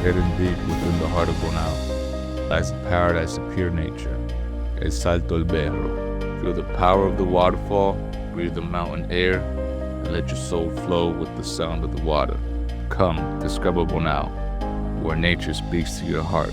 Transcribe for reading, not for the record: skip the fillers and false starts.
Hidden deep within the heart of Bonao lies a paradise of pure nature, El Salto el Berro. Feel the power of the waterfall, breathe the mountain air, and let your soul flow with the sound of the water. Come, discover Bonao, where nature speaks to your heart.